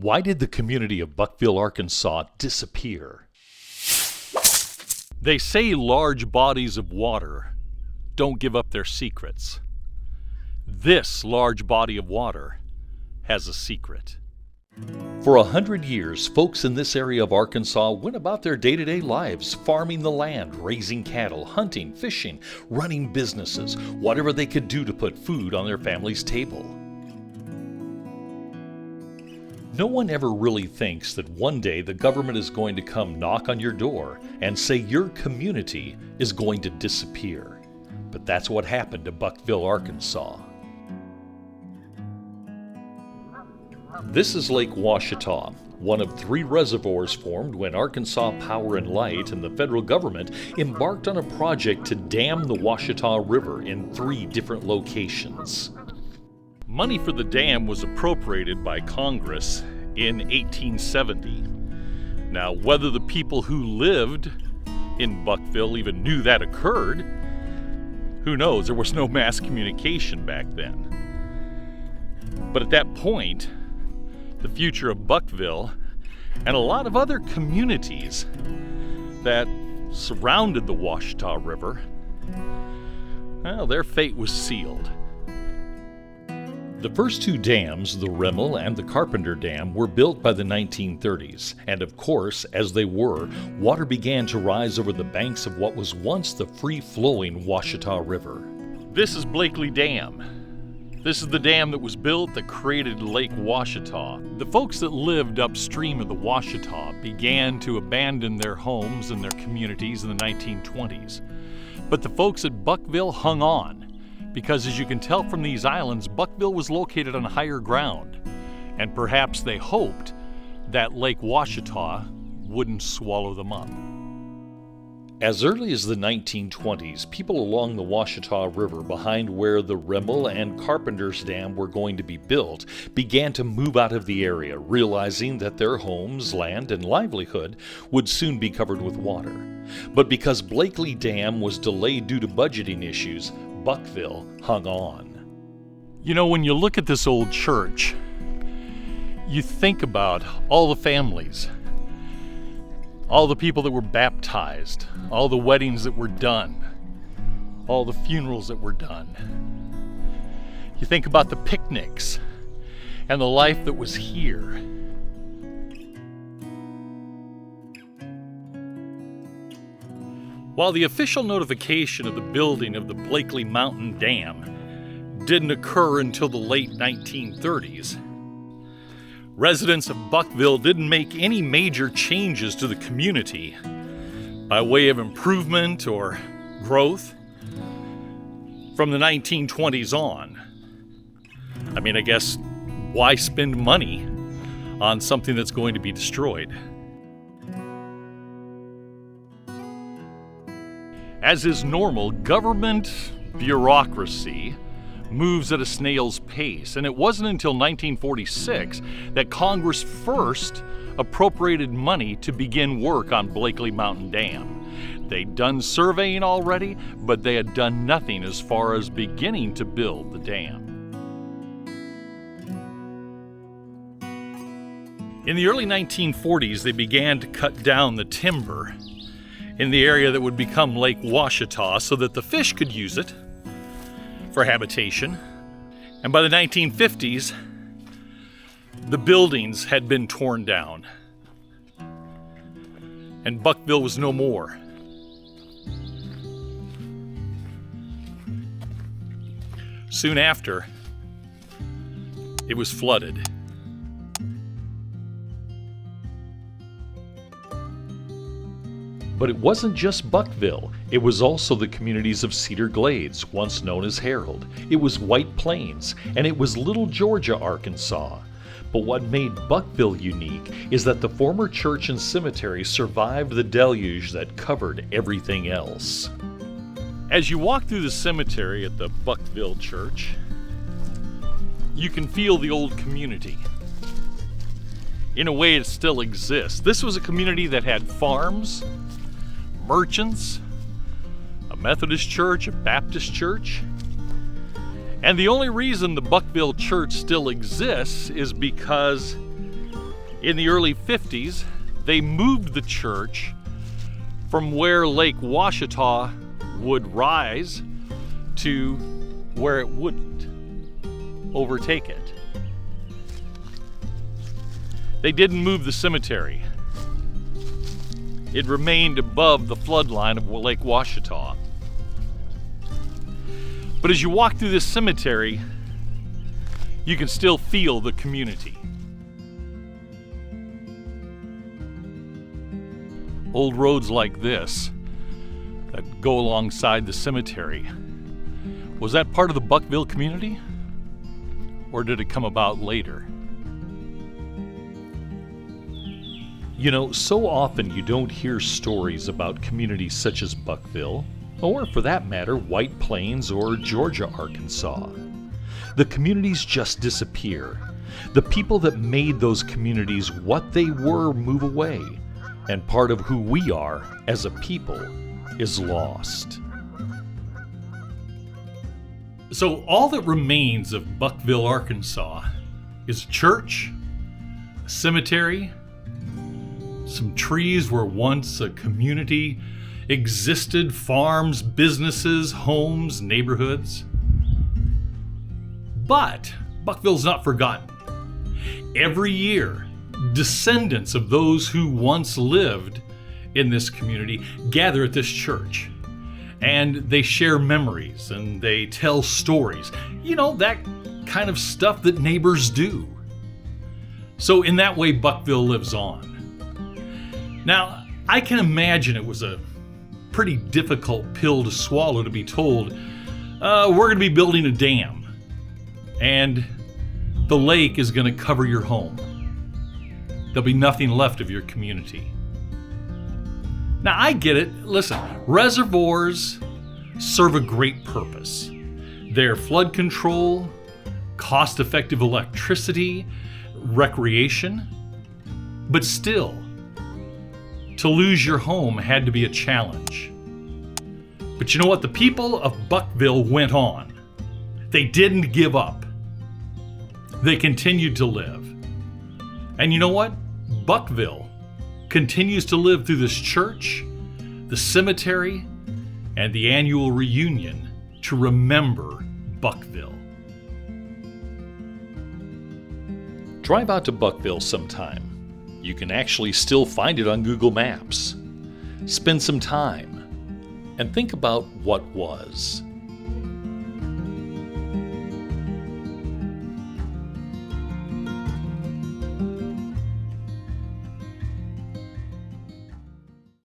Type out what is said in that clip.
Why did the community of Buckville, Arkansas disappear? They say large bodies of water don't give up their secrets. This large body of water has a secret. For 100 years, folks in this area of Arkansas went about their day-to-day lives, farming the land, raising cattle, hunting, fishing, running businesses, whatever they could do to put food on their family's table. No one ever really thinks that one day the government is going to come knock on your door and say your community is going to disappear. But that's what happened to Buckville, Arkansas. This is Lake Ouachita, one of 3 reservoirs formed when Arkansas Power and Light and the federal government embarked on a project to dam the Ouachita River in 3 different locations. Money for the dam was appropriated by Congress in 1870. Now, whether the people who lived in Buckville even knew that occurred, who knows? There was no mass communication back then. But at that point, the future of Buckville and a lot of other communities that surrounded the Ouachita River, well, their fate was sealed. The first 2 dams, the Rimmel and the Carpenter Dam, were built by the 1930s, and of course, as they were, water began to rise over the banks of what was once the free-flowing Ouachita River. This is Blakely Dam. This is the dam that was built that created Lake Ouachita. The folks that lived upstream of the Ouachita began to abandon their homes and their communities in the 1920s. But the folks at Buckville hung on, because as you can tell from these islands, Buckville was located on higher ground, and perhaps they hoped that Lake Ouachita wouldn't swallow them up. As early as the 1920s, people along the Ouachita River behind where the Rimmel and Carpenter's Dam were going to be built began to move out of the area, realizing that their homes, land, and livelihood would soon be covered with water. But because Blakely Dam was delayed due to budgeting issues, Buckville hung on. You know, when you look at this old church, you think about all the families, all the people that were baptized, all the weddings that were done, all the funerals that were done. You think about the picnics and the life that was here. While the official notification of the building of the Blakely Mountain Dam didn't occur until the late 1930s, residents of Buckville didn't make any major changes to the community by way of improvement or growth from the 1920s on. I mean, I guess, why spend money on something that's going to be destroyed? As is normal, government bureaucracy moves at a snail's pace, and it wasn't until 1946 that Congress first appropriated money to begin work on Blakely Mountain Dam. They'd done surveying already, but they had done nothing as far as beginning to build the dam. In the early 1940s, they began to cut down the timber in the area that would become Lake Ouachita so that the fish could use it for habitation. And by the 1950s, the buildings had been torn down, and Buckville was no more. Soon after, it was flooded. But it wasn't just Buckville. It was also the communities of Cedar Glades, once known as Harold. It was White Plains, and it was Little Georgia, Arkansas. But what made Buckville unique is that the former church and cemetery survived the deluge that covered everything else. As you walk through the cemetery at the Buckville Church, you can feel the old community. In a way, it still exists. This was a community that had farms, merchants, a Methodist church, a Baptist church. And the only reason the Buckville Church still exists is because In the early 50s, they moved the church from where Lake Washita would rise to where it wouldn't overtake it. They didn't move the cemetery. It remained above the flood line of Lake Washita. But as you walk through this cemetery, you can still feel the community. Old roads like this that go alongside the cemetery, was that part of the Buckville community? Or did it come about later? You know, so often you don't hear stories about communities such as Buckville, or for that matter, White Plains or Georgia, Arkansas. The communities just disappear. The people that made those communities what they were move away, and part of who we are as a people is lost. So all that remains of Buckville, Arkansas is a church, a cemetery, some trees where once a community existed, farms, businesses, homes, neighborhoods. But Buckville's not forgotten. Every year, descendants of those who once lived in this community gather at this church. And they share memories and they tell stories. You know, that kind of stuff that neighbors do. So in that way, Buckville lives on. Now, I can imagine it was a pretty difficult pill to swallow to be told, we're going to be building a dam, and the lake is going to cover your home. There'll be nothing left of your community. Now, I get it. Listen, reservoirs serve a great purpose. They're flood control, cost-effective electricity, recreation, but still, to lose your home had to be a challenge. But you know what? The people of Buckville went on. They didn't give up. They continued to live. And you know what? Buckville continues to live through this church, the cemetery, and the annual reunion to remember Buckville. Drive out to Buckville sometime. You can actually still find it on Google Maps. Spend some time and think about what was.